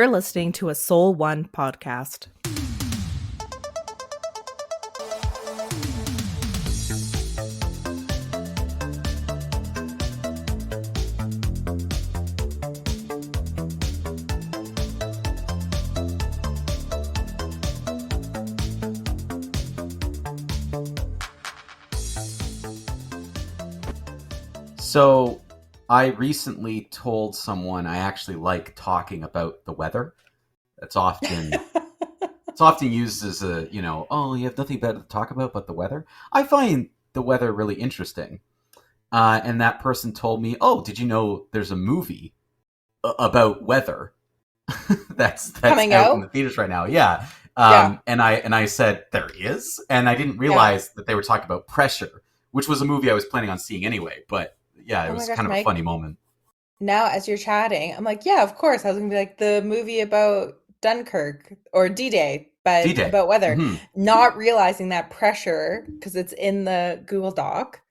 You're listening to a Soul One podcast. So I recently told someone I actually like talking about the weather. It's often used as a, oh, you have nothing better to talk about but the weather. I find the weather really interesting. And that person told me, oh, did you know there's a movie about weather that's Coming out in out? the theaters right now? Yeah. Yeah. And I said, there is? And I didn't realize that they were talking about Pressure, which was a movie I was planning on seeing anyway. But yeah, it Oh my was gosh, kind of a Mike. funny moment. Now, as you're chatting, I'm like, yeah, of course. I was gonna be like the movie about Dunkirk or D-Day, but D-Day. about weather. Mm-hmm. Not realizing that pressure because it's in the Google Doc.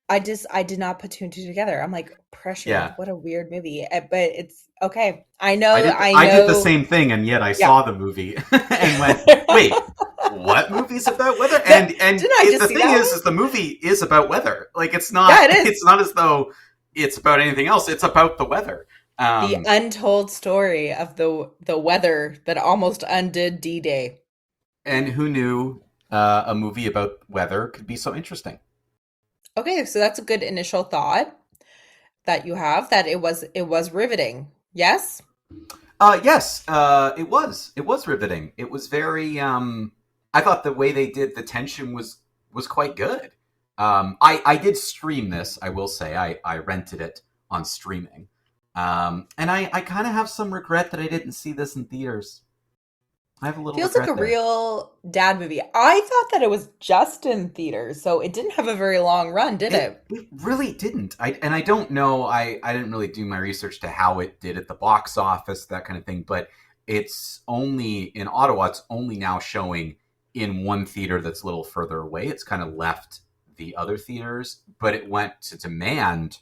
I did not put two and two together. I'm like, pressure, Yeah. what a weird movie. But it's okay. I did the same thing, and yet I Yeah. saw the movie and went, wait, what movie's about weather? Didn't I just The see thing that is the movie is about weather. Like, it's not one? Yeah, it is. it's not as though it's about anything else. It's about the weather. The untold story of the weather that almost undid D-Day. And who knew a movie about weather could be so interesting? Okay, so that's a good initial thought that you have that it was riveting. Yes? Yes, it was riveting. It was very. I thought the way they did the tension was quite good. I did stream this. I will say I rented it on streaming, and I kind of have some regret that I didn't see this in theaters. I have a little Feels like a regret there. real dad movie. I thought that it was just in theaters, so it didn't have a very long run, did It it? it really didn't. I don't know. I didn't really do my research to how it did at the box office, that kind of thing. But it's only in Ottawa. It's only now showing in one theater that's a little further away. It's kind of left the other theaters, but it went to demand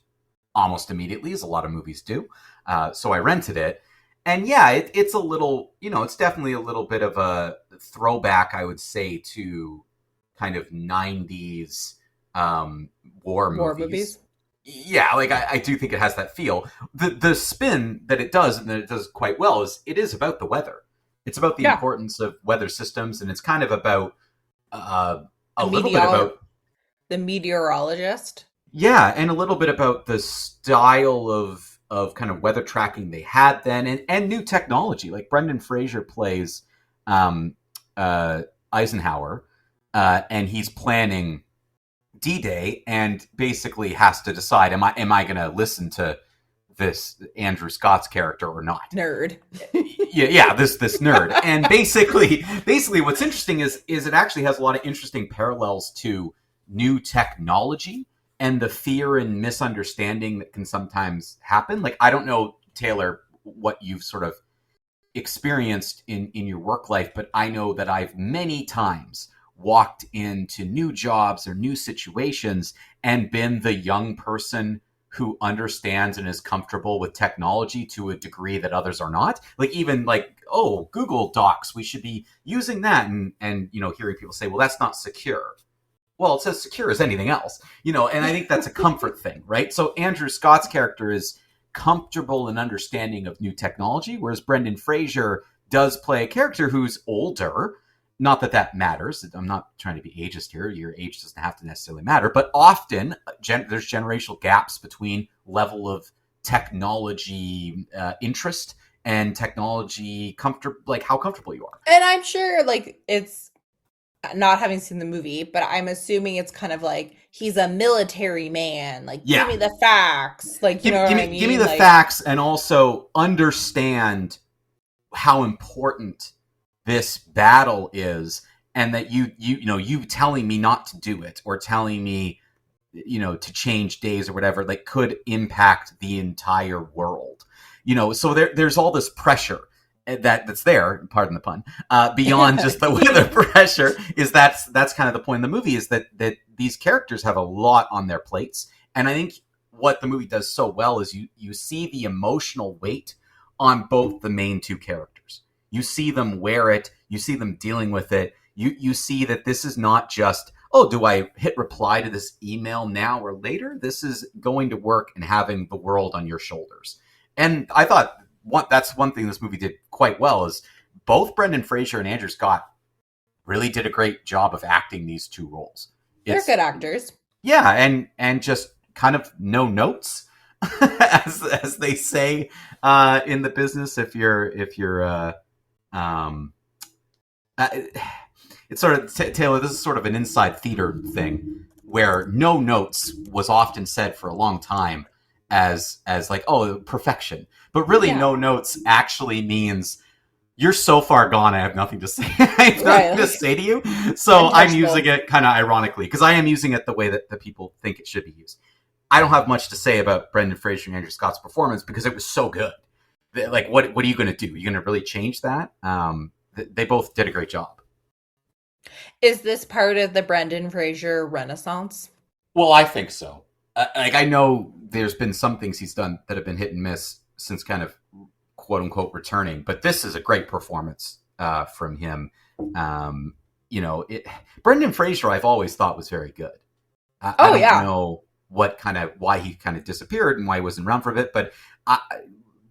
almost immediately, as a lot of movies do. So I rented it, and yeah, it's a little. It's definitely a little bit of a throwback, I would say, to kind of '90s war War movies. movies? Yeah, like I do think it has that feel. The spin that it does, and that it does quite well, is it is about the weather. It's about the Yeah. importance of weather systems, and it's kind of about uh, The a little bit meteor about, the meteorologist. yeah, and a little bit about the style of kind of weather tracking they had then, and new technology. Like Brendan Fraser plays um, Eisenhower, and he's planning D-Day and basically has to decide, am I going to listen to this Andrew Scott's character or not? Nerd. Yeah, this nerd. And basically what's interesting is it actually has a lot of interesting parallels to new technology and the fear and misunderstanding that can sometimes happen. Like, I don't know, Taylor, what you've sort of experienced in your work life, but I know that I've many times walked into new jobs or new situations and been the young person who understands and is comfortable with technology to a degree that others are not. Like, even like, oh, Google Docs, we should be using that, and hearing people say, well, that's not secure. Well, it's as secure as anything else, and I think that's a comfort thing, right? So Andrew Scott's character is comfortable and understanding of new technology, whereas Brendan Fraser does play a character who's older. Not that that matters. I'm not trying to be ageist here. Your age doesn't have to necessarily matter, but often there's generational gaps between level of technology interest and technology comfort, like how comfortable you are. And I'm sure like it's not having seen the movie, but I'm assuming it's kind of like he's a military man. Like, give Yeah, me the facts. Like, you know what I give me mean? the Like, facts, and also understand how important this battle is, and that you telling me not to do it, or telling me to change days or whatever, like, could impact the entire world. So there's all this pressure that's there, pardon the pun, beyond just the weather pressure. That's kind of the point of the movie, is that these characters have a lot on their plates. And I think what the movie does so well is you see the emotional weight on both the main two characters. You see them wear it. You see them dealing with it. You see that this is not just, oh, do I hit reply to this email now or later? This is going to work and having the world on your shoulders. And I thought that's one thing this movie did quite well, is both Brendan Fraser and Andrew Scott really did a great job of acting these two roles. They're good actors. Yeah, and just kind of no notes, as they say in the business. If you're it's sort of, Taylor, this is sort of an inside theater thing where no notes was often said for a long time as like, oh, perfection. But really, no notes actually means you're so far gone, I have nothing to say. I have nothing to say to you. So I'm using it kind of ironically, because I am using it the way that the people think it should be used. I don't have much to say about Brendan Fraser and Andrew Scott's performance because it was so good. Like, what are you going to do? Are you going to really change that? They both did a great job. Is this part of the Brendan Fraser renaissance? Well, I think so. I know there's been some things he's done that have been hit and miss since kind of quote unquote returning, but this is a great performance from him. Brendan Fraser, I've always thought was very good. I don't know why he kind of disappeared and why he wasn't around for a bit, but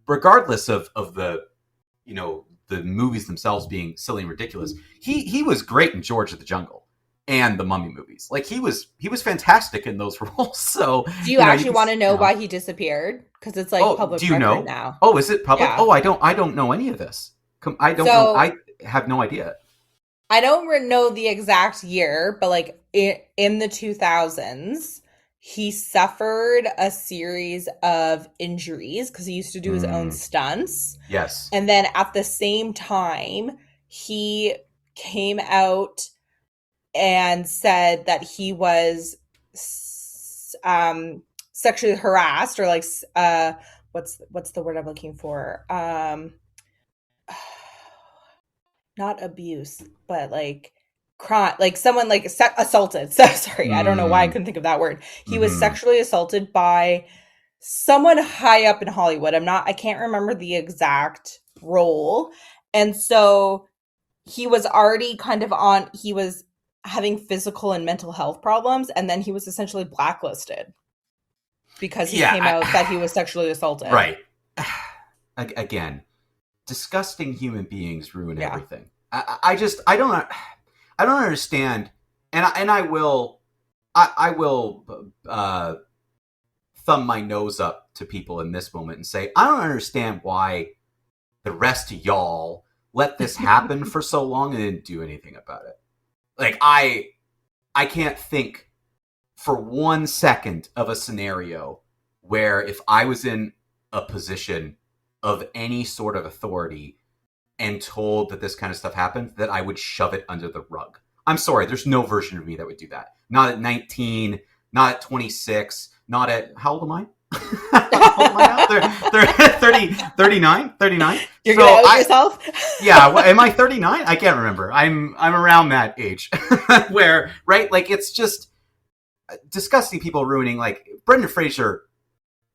regardless of the the movies themselves being silly and ridiculous, he was great in George of the Jungle and the Mummy movies. Like he was fantastic in those roles. So do you actually want to know why he disappeared? Because it's like public record now. Oh, is it public? Yeah. Oh, I don't know any of this. I don't know. I have no idea. I don't know the exact year, but like in the 2000s, he suffered a series of injuries because he used to do his own stunts. Yes. And then at the same time, he came out and said that he was sexually harassed, or like what's the word I'm looking for? Not abuse, but like crime, like someone like assaulted. So sorry, I don't know why I couldn't think of that word. He was sexually assaulted by someone high up in Hollywood. I can't remember the exact role. And so he was already he was having physical and mental health problems, and then he was essentially blacklisted because he came out that he was sexually assaulted. Right. Again, disgusting human beings ruin everything. I don't understand, and I will thumb my nose up to people in this moment and say, I don't understand why the rest of y'all let this happen for so long and didn't do anything about it. Like I can't think for 1 second of a scenario where if I was in a position of any sort of authority and told that this kind of stuff happened, that I would shove it under the rug. I'm sorry, there's no version of me that would do that. Not at 19, not at 26, not at, how old am I? How old am I now? 39? You're going to out yourself? Yeah, am I 39? I can't remember. I'm around that age where, right, like it's just disgusting people ruining, like Brendan Fraser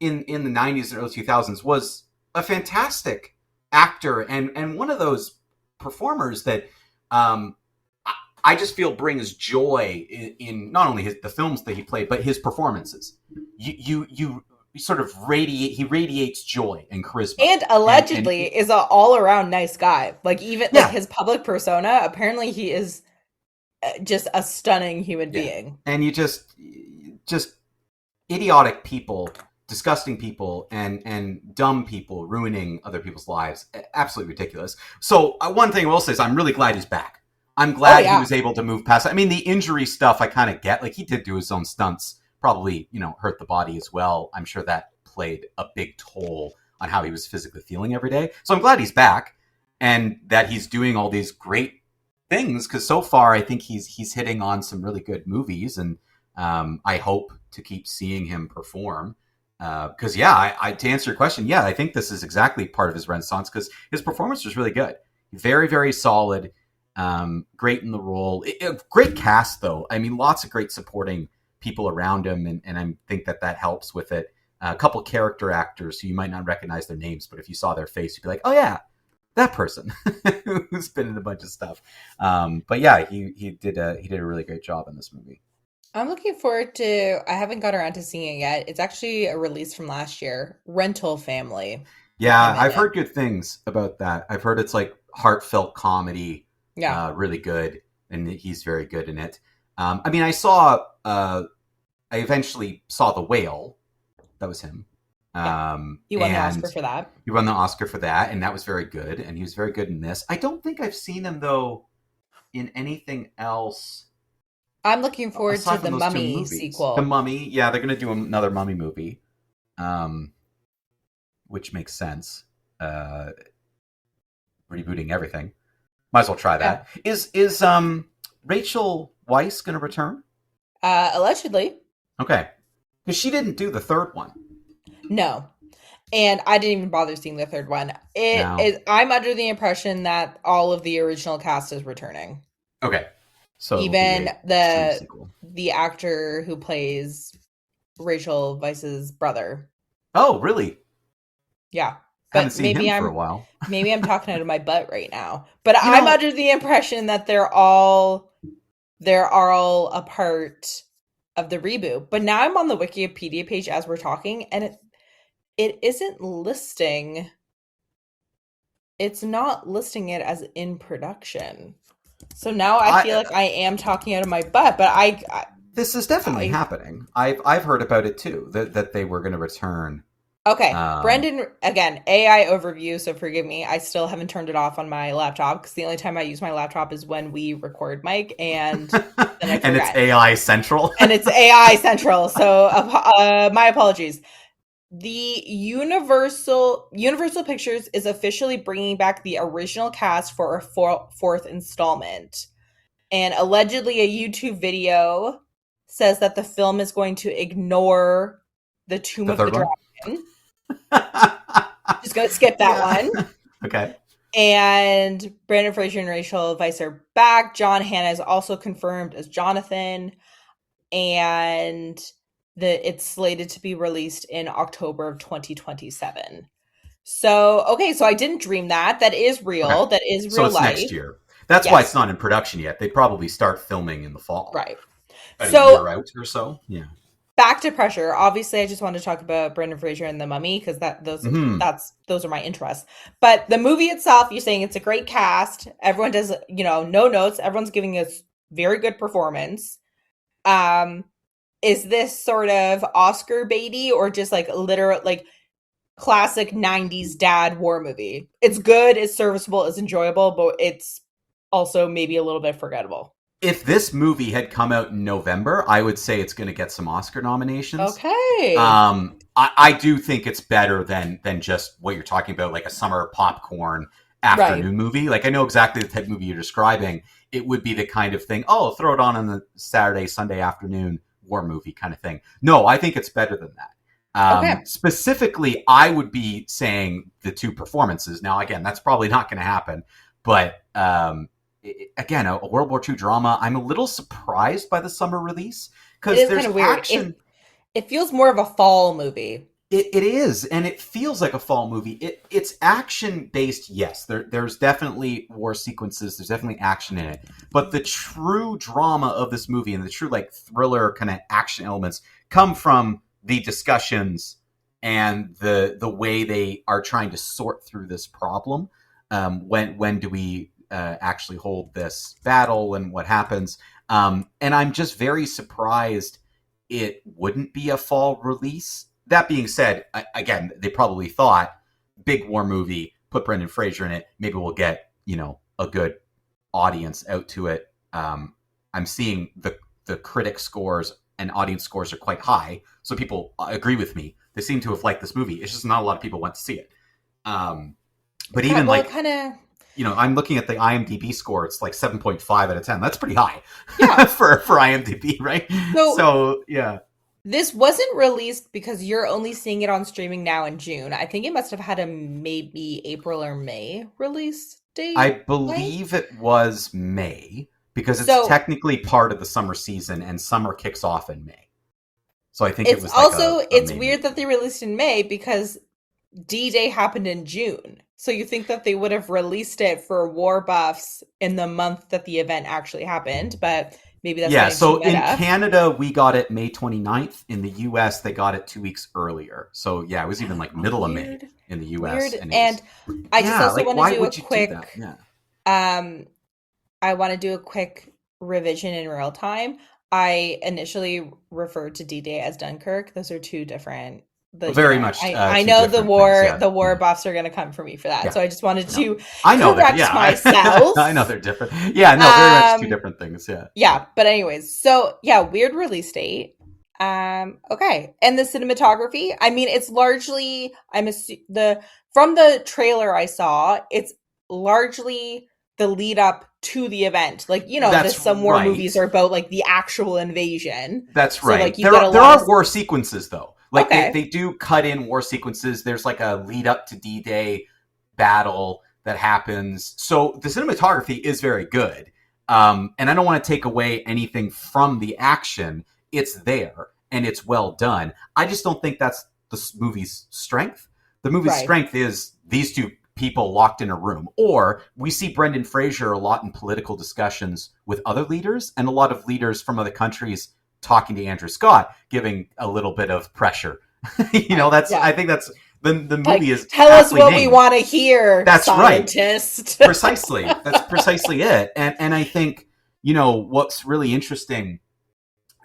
in the 90s and early 2000s was a fantastic actor and one of those performers that I just feel brings joy in not only the films that he played, but his performances. You sort of radiates joy and charisma. And allegedly is an all-around nice guy. Like even like his public persona, apparently he is just a stunning human being. And you just idiotic people, disgusting people, and dumb people ruining other people's lives. Absolutely ridiculous. So one thing I will say is I'm really glad he's back. I'm glad he was able to move past. I mean, the injury stuff I kind of get. Like he did do his own stunts, probably, hurt the body as well. I'm sure that played a big toll on how he was physically feeling every day. So I'm glad he's back and that he's doing all these great things, because so far I think he's hitting on some really good movies, and I hope to keep seeing him perform. Because to answer your question, I think this is exactly part of his renaissance, because his performance was really good, very, very solid. Great in the role. Great cast, though. I mean, lots of great supporting people around him, and I think that helps with it. a couple character actors who you might not recognize their names, but if you saw their face, you'd be like, oh yeah, that person who's been in a bunch of stuff. But yeah, he did a really great job in this movie. I'm looking forward to. I haven't got around to seeing it yet. It's actually a release from last year. Rental Family with Yeah, him in I've it. heard good things about that. I've heard it's like heartfelt comedy, Yeah, really good, and he's very good in it. I mean, I saw. I eventually saw The Whale. That was him. yeah. He won the And Oscar for that. he won the Oscar for that, and that was very good. And he was very good in this. I don't think I've seen him though in anything else I'm looking forward to aside the from those two Mummy movies. The sequel. Mummy, yeah, they're going to do another Mummy movie, which makes sense. Uh, rebooting everything, might as well try Yeah. that. Is Rachel Weisz going to return? Allegedly, Okay, because she didn't do the third one. no. And I didn't even bother seeing the third one. It No. is. I'm under the impression that all of the original cast is returning. Okay, so it'll be Even a true sequel. the actor who plays Rachel Weisz's brother. Oh, really? Yeah. Haven't But seen him for a while. maybe I'm talking out of my butt right now. But You I'm know- under the impression that they're all a part of the reboot. But now I'm on the Wikipedia page as we're talking, and it isn't listing. It's not listing it as in production. So now I feel like I am talking out of my butt, but This is definitely happening. I've heard about it too, that they were going to return. Okay, Brendan, again, AI overview, so forgive me. I still haven't turned it off on my laptop because the only time I use my laptop is when we record, Mike, and then I forget. And it's AI Central. And it's AI Central, so my apologies. The Universal Pictures is officially bringing back the original cast for a fourth installment. And allegedly a YouTube video says that the film is going to ignore the Tomb of the Dragon. Just gonna skip that one. Okay. And Brandon Fraser and Rachel Weisz are back. John Hannah is also confirmed as Jonathan, and it's slated to be released in October of 2027. So okay, so I didn't dream that. That is real. Okay. That is real so it's life. Next year. That's why it's not in production yet. They probably start filming in the fall. Right. A year out or so. Yeah. Back to Pressure. Obviously, I just want to talk about Brendan Fraser and the Mummy because those are my interests. But the movie itself, you're saying it's a great cast. Everyone does, no notes. Everyone's giving a very good performance. Is this sort of Oscar baity or just like literal like classic 90s dad war movie? It's good, it's serviceable, it's enjoyable, but it's also maybe a little bit forgettable. If this movie had come out in November, I would say it's going to get some Oscar nominations. Okay. I do think it's better than just what you're talking about, like a summer popcorn afternoon movie. Like, I know exactly the type of movie you're describing. It would be the kind of thing, throw it on the Saturday, Sunday afternoon war movie kind of thing. No, I think it's better than that. Specifically, I would be saying the two performances. Now, again, that's probably not going to happen, but again, a World War II drama. I'm a little surprised by the summer release because there's kind of weird. Action. It feels more of a fall movie. It is, and it feels like a fall movie. It's action based, yes. There's definitely war sequences. There's definitely action in it, but the true drama of this movie and the true like thriller kind of action elements come from the discussions and the way they are trying to sort through this problem. When do we actually hold this battle and what happens? And I'm just very surprised it wouldn't be a fall release. That being said, again, they probably thought big war movie, put Brendan Fraser in it. Maybe we'll get, a good audience out to it. I'm seeing the critic scores and audience scores are quite high. So people agree with me. They seem to have liked this movie. It's just not a lot of people went to see it. But even I'm looking at the IMDb score. It's like 7.5 out of 10. That's pretty high for IMDb, right? So, yeah. This wasn't released because you're only seeing it on streaming now in June. I think it must have had a maybe April or May release date. I believe it was May because it's technically part of the summer season and summer kicks off in May. So I think it It's was like also, a it's May weird that movie. they released in May because D-Day happened in June. So you think that they would have released it for war buffs in the month that the event actually happened, but maybe that's Yeah, getting too so in meta. Canada, we got it May 29th. In the US, they got it 2 weeks earlier. So yeah, it was even like middle of May Weird. in the US. Weird. And it And was, I just yeah, also like, want to why do a would you do that? quick Yeah. um I want to do a quick revision in real time. I initially referred to D-Day as Dunkirk. Those are two different, Very much I two know different things. Yeah. the war Mhm. buffs are going to come for me for that. Yeah. So I just wanted No. to I know they're, correct yeah. I know myself. they're different. Yeah, no, very much two Um different things. Yeah. Yeah. yeah, but anyways, so yeah, weird release date. Okay. And the cinematography, I mean, it's largely the from the trailer I saw, it's largely the lead up to the event. Like, That's this some war right. movies are about like the actual invasion. That's So like right. you get a There lot of are war sequences though. Like okay. they do cut in war sequences. There's like a lead up to D-Day battle that happens. So the cinematography is very good. And I don't want to take away anything from the action. It's there and it's well done. I just don't think that's the movie's strength. The movie's Right. strength is these two people locked in a room. Or we see Brendan Fraser a lot in political discussions with other leaders and a lot of leaders from other countries talking to Andrew Scott, giving a little bit of pressure. Right. That's Yeah. I think that's the movie Like is tell us aptly what we named. want to hear, That's right. scientist. Precisely. That's precisely it. And I think, what's really interesting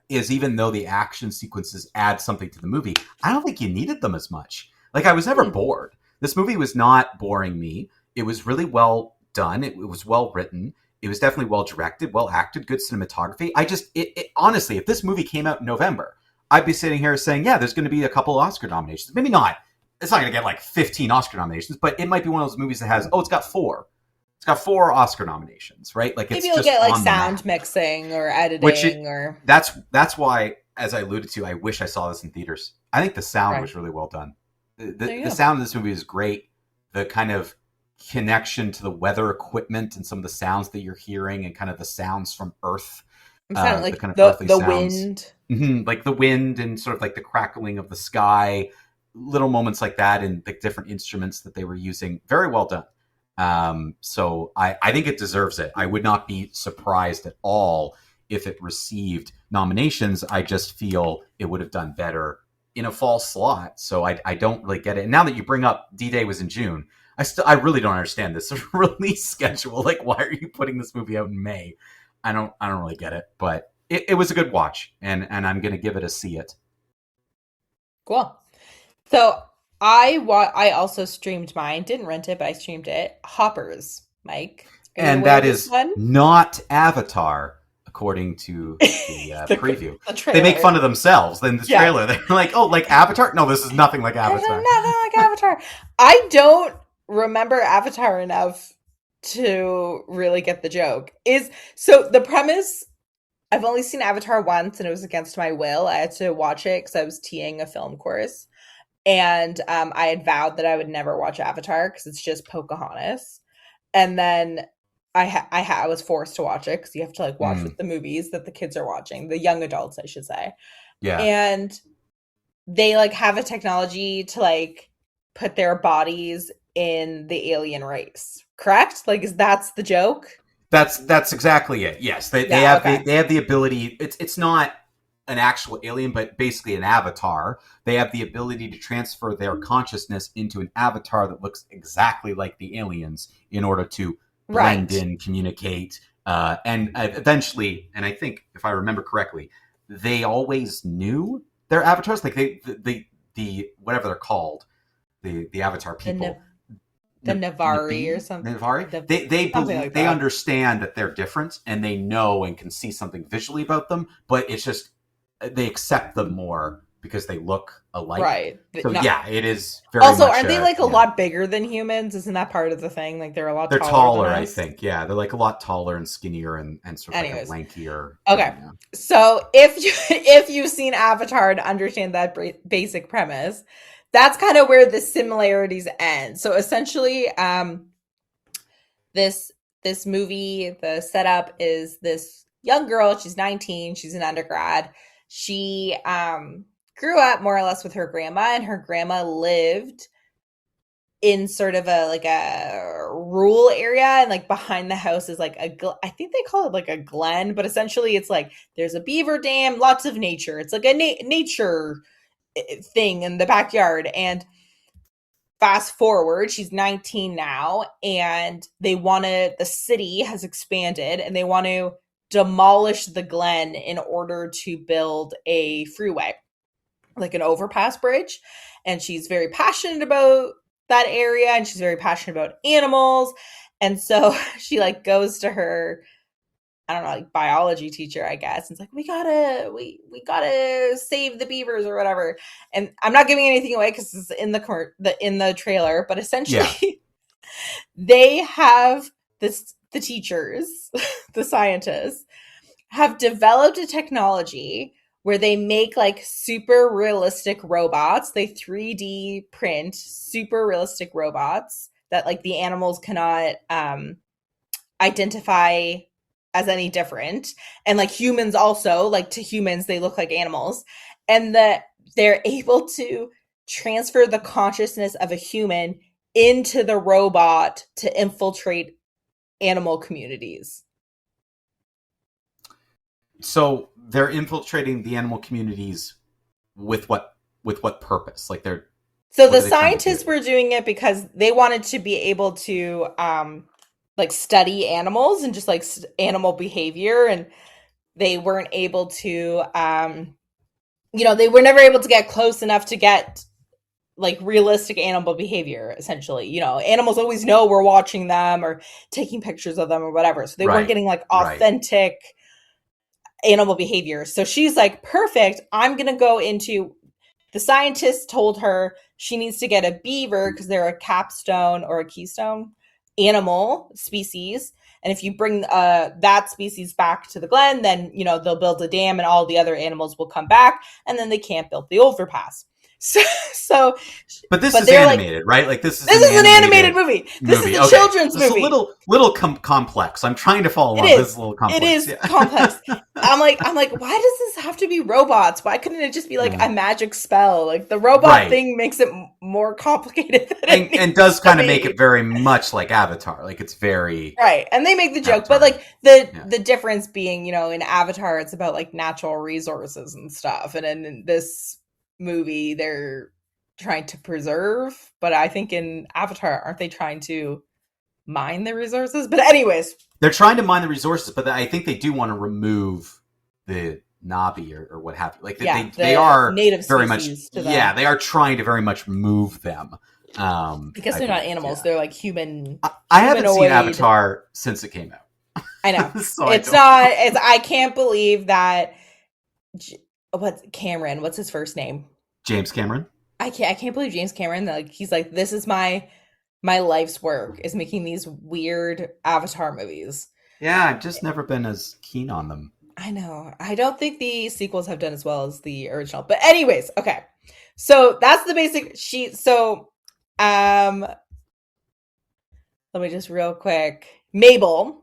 is even though the action sequences add something to the movie, I don't think you needed them as much. Like I was never Hmm. bored. This movie was not boring me. It was really well done. It was well written. It was definitely well directed, well acted, good cinematography. Honestly, if this movie came out in November, I'd be sitting here saying, yeah, there's going to be a couple Oscar nominations. Maybe not. It's not going to get like 15 Oscar nominations, but it might be one of those movies that has, it's got four. It's got four Oscar nominations, right? Like Maybe it's you'll just get like on the sound map. mixing or Which editing or that's why, as I alluded to, I wish I saw this in theaters. I think the sound right. was really well done. There you The go. sound of this movie is great. The kind of connection to the weather equipment and some of the sounds that you're hearing, and kind of the sounds from Earth, I'm kind of the like kind of earthly the sounds, wind. like the wind and sort of like the crackling of the sky, little moments like that, and the different instruments that they were using. Very well done. So I think it deserves it. I would not be surprised at all if it received nominations. I just feel it would have done better in a fall slot. So I don't really get it. And now that you bring up D-Day was in June, I really don't understand this release schedule. Like, why are you putting this movie out in May? I don't really get it. But it was a good watch, and I'm gonna give it a see it. Cool. So I also streamed mine. Didn't rent it, but I streamed it. Hoppers, Mike. Are you And aware that of this is one? not Avatar, according to the the, preview. the They make fun trailer. of themselves in the Yeah. trailer. They're like, "Oh, like Avatar? No, this is nothing like Nothing Avatar." like Avatar. I don't remember Avatar enough to really get the joke. Is so the premise. I've only seen Avatar once, and it was against my will. I had to watch it because I was TAing a film course, and I had vowed that I would never watch Avatar because it's just Pocahontas. And then I was forced to watch it because you have to like watch Mm, with the movies that the kids are watching, the young adults, I should say. yeah, And they like have a technology to like put their bodies in the alien race. Correct? Like, is that's the joke? that's exactly it. Yes, Yeah. Okay. they have the ability. It's not an actual alien, but basically an avatar. They have the ability to transfer their consciousness into an avatar that looks exactly like the aliens in order to blend Right. in, communicate, and eventually, and I think if I remember correctly, they always knew their avatars. Like the whatever they're called, the avatar The people. the Navari or something. Navari. The They something like they that. understand that they're different, and they know and can see something visually about them, but it's just they accept them more because they look alike. Right. So Not yeah, it is very also, much aren't they like a yeah. lot bigger than humans? Isn't that part of the thing? Like they're a lot They're taller than taller, I us. think. Yeah, they're like a lot taller and skinnier, and sort of like a Anyways, lankier okay. thing. Yeah. So if you if you've seen Avatar to understand that basic premise, that's kind of where the similarities end. So essentially, this this movie, the setup is this young girl. She's 19. She's an undergrad. She grew up more or less with her grandma, and her grandma lived in sort of a rural area, and like behind the house is like I think they call it like a glen, but essentially it's like there's a beaver dam, lots of nature. It's like a nature thing in the backyard. And fast forward, she's 19 now, and the city has expanded and they want to demolish the glen in order to build a freeway, like an overpass bridge. And she's very passionate about that area, and she's very passionate about animals. And so she like goes to her, I don't know, like biology teacher, I guess. And it's like, we gotta save the beavers or whatever. And I'm not giving anything away because it's in the trailer, but essentially Yeah. they have the teachers, the scientists, have developed a technology where they make like super realistic robots. They 3D print super realistic robots that like the animals cannot identify as any different. And like humans also, like to humans, they look like animals. And that they're able to transfer the consciousness of a human into the robot to infiltrate animal communities. So they're infiltrating the animal communities with what purpose? Like they're So what the are they trying to scientists do? were doing it because they wanted to be able to like study animals and just like animal behavior, and they weren't able to they were never able to get close enough to get like realistic animal behavior. Essentially, animals always know we're watching them or taking pictures of them or whatever, so they weren't Right. getting like Right. authentic animal behavior. So she's like, perfect, I'm gonna go into, the scientist told her she needs to get a beaver because they're a capstone or a keystone animal species. And if you bring that species back to the glen, then, they'll build a dam and all the other animals will come back, and then they can't build the overpass. So, so But this but is they're like, animated, right? Like this is this an is an animated movie. This is movie. a Okay, children's it's a movie. little complex. I'm trying to follow It along. This is is. a little It complex. is Yeah. complex. I'm like, why does this have to be robots? Why couldn't it just be like Yeah. a magic spell? Like the robot Right. thing makes it more complicated than it And needs does to kind of be. make it very much like Avatar. Like it's very Right. And they make the joke, Avatar. but like Yeah. the difference being, in Avatar it's about like natural resources and stuff. And in this movie they're trying to preserve, but I think in Avatar aren't they trying to mine the resources? But anyways, They're trying to mine the resources, but I think they do want to remove the Navi or what have you. Like they are native very much species to them. they are trying to very much move them. Because they're not animals, they're like human. I haven't seen humanoid. Avatar since it came out. I know. So I can't believe that. What's his first name? James Cameron. I can't believe James Cameron, like he's like, this is my life's work, is making these weird Avatar movies. Yeah, I've just never been as keen on them. I know. I don't think the sequels have done as well as the original. But anyways, okay. So that's the basic sheet. So let me just real quick. Mabel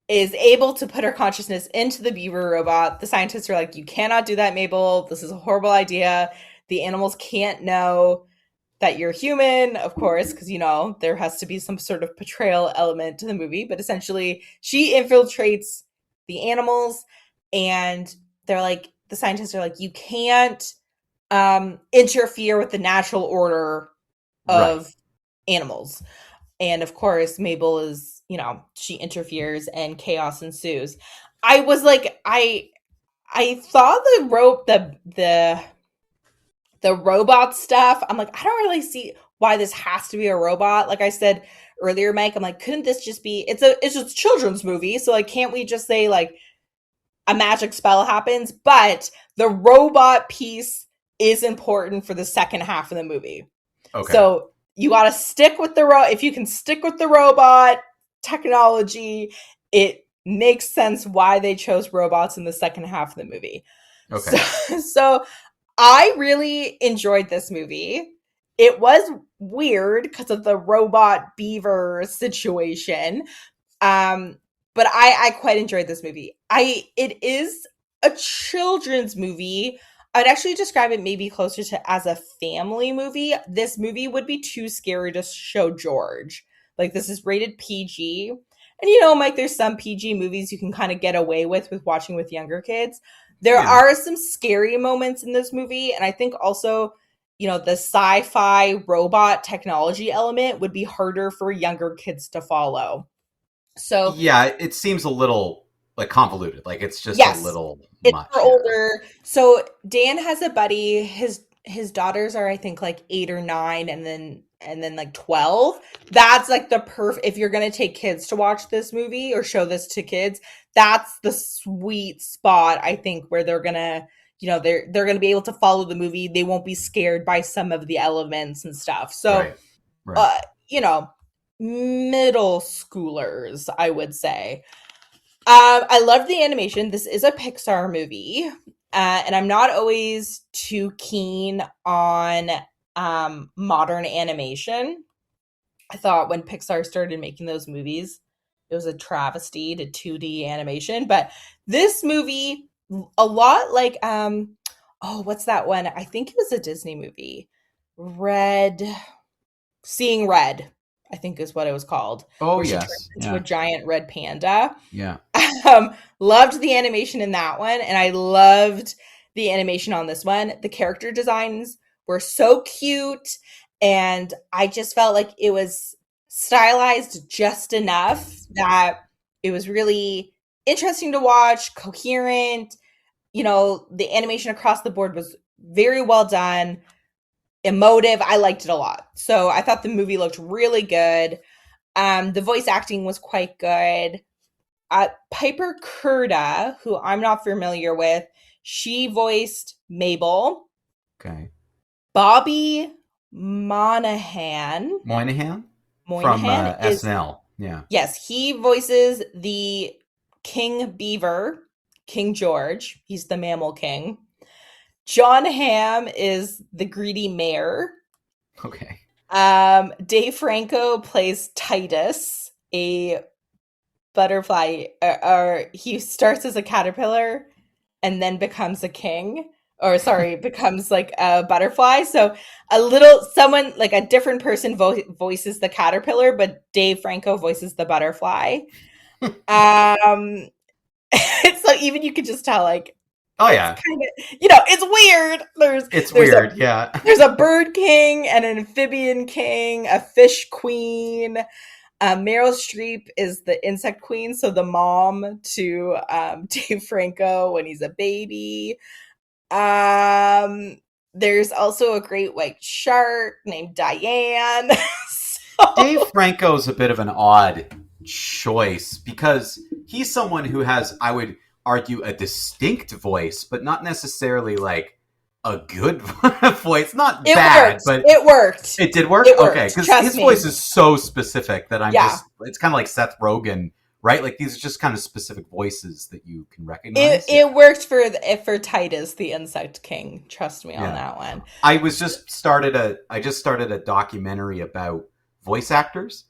is able to put her consciousness into the beaver robot. The scientists are like, you cannot do that, Mabel. This is a horrible idea. The animals can't know that you're human, of course, because, there has to be some sort of portrayal element to the movie. But essentially, she infiltrates the animals, and they're like, the scientists are like, you can't interfere with the natural order of animals. And of course, Mabel is, she interferes and chaos ensues. I was like, I thought the robot stuff, I'm like, I don't really see why this has to be a robot. Like I said earlier, Mike, I'm like, couldn't this just be, it's just a children's movie. So like, can't we just say like a magic spell happens? But the robot piece is important for the second half of the movie. Okay. So you got to stick with if you can stick with the robot technology, it makes sense why they chose robots in the second half of the movie. Okay. So I really enjoyed this movie. It was weird because of the robot beaver situation. But I quite enjoyed this movie. It is a children's movie I'd actually describe it maybe closer to as a family movie. This movie would be too scary to show George. Like, this is rated PG. And you know, Mike, there's some PG movies you can kind of get away with watching with younger kids. There Yeah. are some scary moments in this movie. And I think also, you know, the sci-fi robot technology element would be harder for younger kids to follow. So Yeah, it seems a little like convoluted. Like it's just a yes, little it's much. for Yeah. older. So Dan has a buddy. His daughters are, I think, like 8 or 9, and then like 12. That's like the if you're gonna take kids to watch this movie or show this to kids, that's the sweet spot, I think, where they're gonna, you know, they're gonna be able to follow the movie. They won't be scared by some of the elements and stuff. So Right. you know, middle schoolers, I would say. I love the animation. This is a Pixar movie, and I'm not always too keen on modern animation. I thought when Pixar started making those movies, it was a travesty to 2D animation. But this movie, a lot like oh, what's that one? I think it was a Disney movie. Seeing Red, I think is what it was called, Oh where she turned yes. into Yeah. a giant red panda. Yeah. Loved the animation in that one, and I loved the animation on this one. The character designs were so cute, and I just felt like it was stylized just enough that it was really interesting to watch, coherent. You know, the animation across the board was very well done, emotive. I liked it a lot. So I thought the movie looked really good. The voice acting was quite good. Piper Curda, who I'm not familiar with, she voiced Mabel. Okay. Bobby Moynihan from is, SNL. Yeah. yes, he voices the King Beaver, King George. He's the mammal king. John Hamm is the greedy mayor. Okay. Dave Franco plays Titus, a butterfly, or he starts as a caterpillar and then becomes a king, or sorry, becomes like a butterfly. So someone like a different person voices the caterpillar, but Dave Franco voices the butterfly. It's like, even you could just tell, like, Oh yeah. kind of, you know, it's weird. It's there's weird. a Yeah. there's a bird king and an amphibian king, a fish queen. Meryl Streep is the insect queen, so the mom to Dave Franco when he's a baby. There's also a great white shark named Diane. Dave Franco's a bit of an odd choice because he's someone who has, I would argue, a distinct voice, but not necessarily like a good voice. Not bad, but it worked. It did work? It worked. Okay, because his me. voice is so specific that Yeah. it's kind of like Seth Rogen, right? Like these are just kind of specific voices that you can recognize. It worked for Titus, the insect king. Trust me on that one. I just started a documentary about voice actors.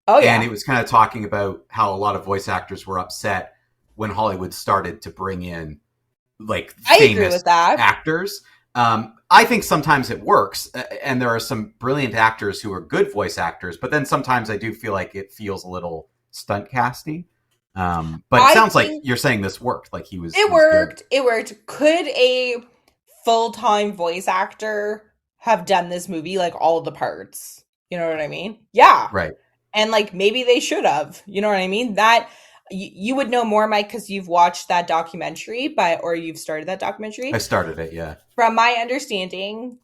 Oh yeah. And it was kind of talking about how a lot of voice actors were upset when Hollywood started to bring in like famous actors. I think sometimes it works, and there are some brilliant actors who are good voice actors, but then sometimes I do feel like it feels a little stunt casty. But it sounds like you're saying this worked. Like he worked. Good. It worked. Could a full-time voice actor have done this movie, like all the parts? You know what I mean? Yeah. Right. And like maybe they should have. You know what I mean? That you would know more, Mike, because you've watched that documentary, or you've started that documentary. I started it, yeah. From my understanding,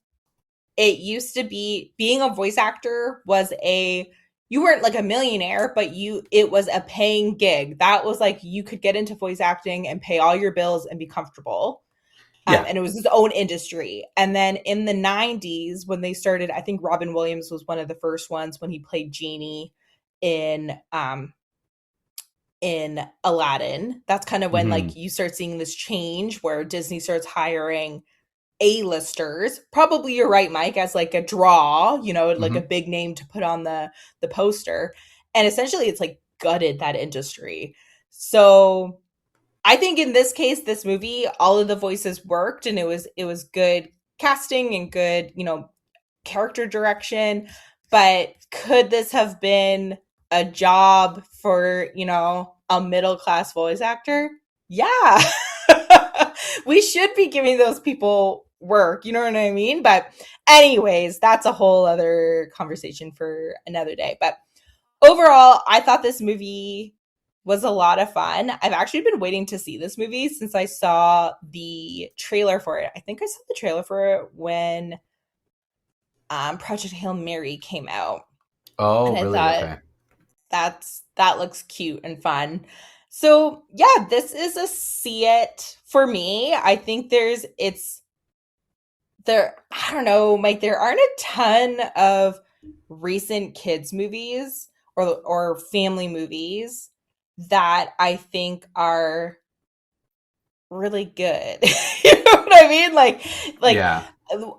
it used to be being a voice actor was you weren't like a millionaire, but it was a paying gig. That was like you could get into voice acting and pay all your bills and be comfortable. Yeah. And it was his own industry. And then in the 90s, when they started, I think Robin Williams was one of the first ones when he played Genie in Aladdin. That's kind of when like you start seeing this change where Disney starts hiring A-listers. Probably you're right, Mike, as like a draw, you know, like a big name to put on the poster. And essentially it's like gutted that industry. So I think in this case, this movie, all of the voices worked, and it was good casting and good, character direction. But could this have been a job for, a middle class voice actor? Yeah. We should be giving those people work, you know what I mean? But anyways, that's a whole other conversation for another day. But overall, I thought this movie was a lot of fun. I've actually been waiting to see this movie since I saw the trailer for it. I think I saw the trailer for it when Project Hail Mary came out. Oh, And I really? thought Okay. that looks cute and fun. So yeah, this is a see it for me. I think I don't know, Mike, there aren't a ton of recent kids movies or family movies that I think are really good. You know what I mean? Like Yeah.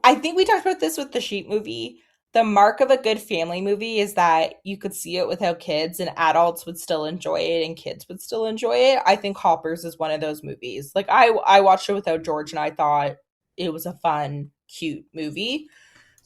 I think we talked about this with the Sheep movie. The mark of a good family movie is that you could see it without kids and adults would still enjoy it and kids would still enjoy it. I think Hoppers is one of those movies. Like I watched it without George and I thought it was a fun, cute movie.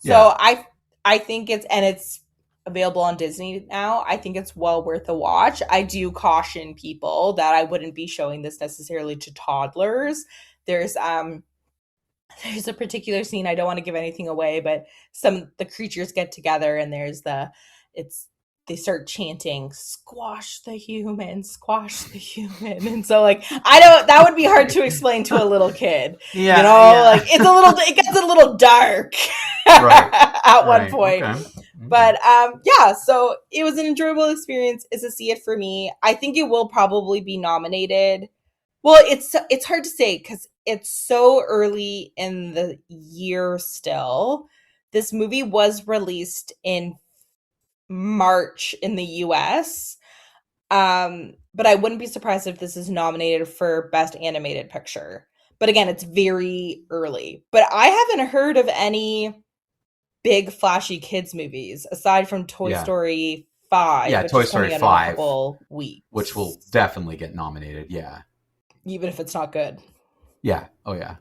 So Yeah. I think it's available on Disney now. I think it's well worth a watch. I do caution people that I wouldn't be showing this necessarily to toddlers. There's a particular scene, I don't want to give anything away, but the creatures get together and they start chanting, squash the human, and so like that would be hard to explain to a little kid. Yeah. Like it gets a little dark Right. at one point. Okay. But yeah, so it was an enjoyable experience. It's a see it for me. I think it will probably be nominated. Well, it's hard to say because it's so early in the year still. This movie was released in March in the US. But I wouldn't be surprised if this is nominated for Best Animated Picture. But again, it's very early. But I haven't heard of any big flashy kids movies aside from Toy Story 5. Yeah, Toy Story 5, in a couple weeks, which will definitely get nominated. Yeah. Even if it's not good. Yeah. Oh, yeah.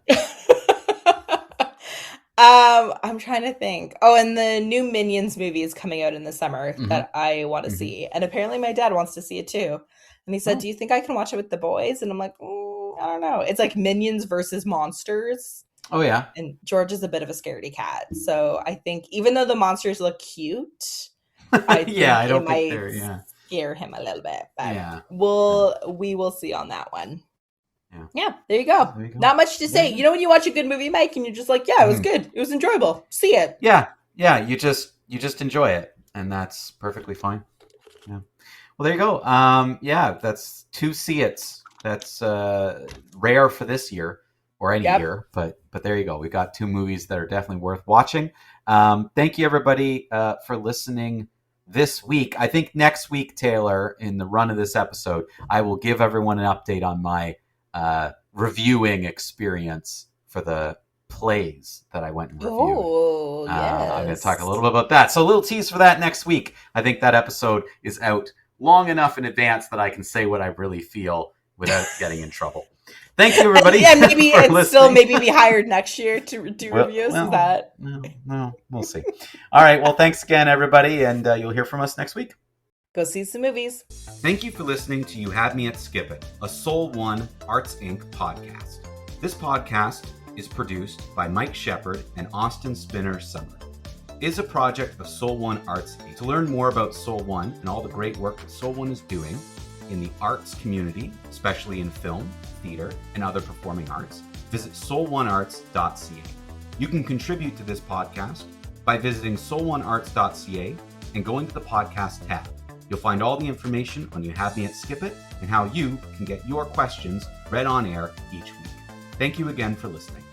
I'm trying to think. Oh, and the new Minions movie is coming out in the summer that I want to see. And apparently my dad wants to see it too. And he said, do you think I can watch it with the boys? And I'm like, I don't know. It's like Minions versus monsters. Oh, yeah. And George is a bit of a scaredy cat. So I think even though the monsters look cute, I think I don't think might scare him a little bit. But yeah. we will see on that one. Yeah, there you go. Not much to say. You know when you watch a good movie, Mike, and you're just like, yeah, it was good. It was enjoyable. See it. Yeah. You just enjoy it, and that's perfectly fine. Yeah. Well, there you go. That's 2 see-its. That's rare for this year or any year, but there you go. We got 2 movies that are definitely worth watching. Thank you, everybody, for listening this week. I think next week, Taylor, in the run of this episode, I will give everyone an update on my reviewing experience for the plays that I went and reviewed. Oh, yes. I'm going to talk a little bit about that. So a little tease for that next week. I think that episode is out long enough in advance that I can say what I really feel without getting in trouble. Thank you, everybody. Yeah, maybe it's still maybe be hired next year to do reviews. Is that? No, we'll see. All right. Well, thanks again, everybody, and you'll hear from us next week. Go see some movies. Thank you for listening to You Had Me at Skip It, a Soul One Arts Inc. podcast. This podcast is produced by Mike Shepard and Austin Spinner Summer. It is a project of Soul One Arts Inc. To learn more about Soul One and all the great work that Soul One is doing in the arts community, especially in film, theater, and other performing arts, visit soul1arts.ca. You can contribute to this podcast by visiting soul1arts.ca and going to the podcast tab. You'll find all the information on You Had Me at Skip It and how you can get your questions read on air each week. Thank you again for listening.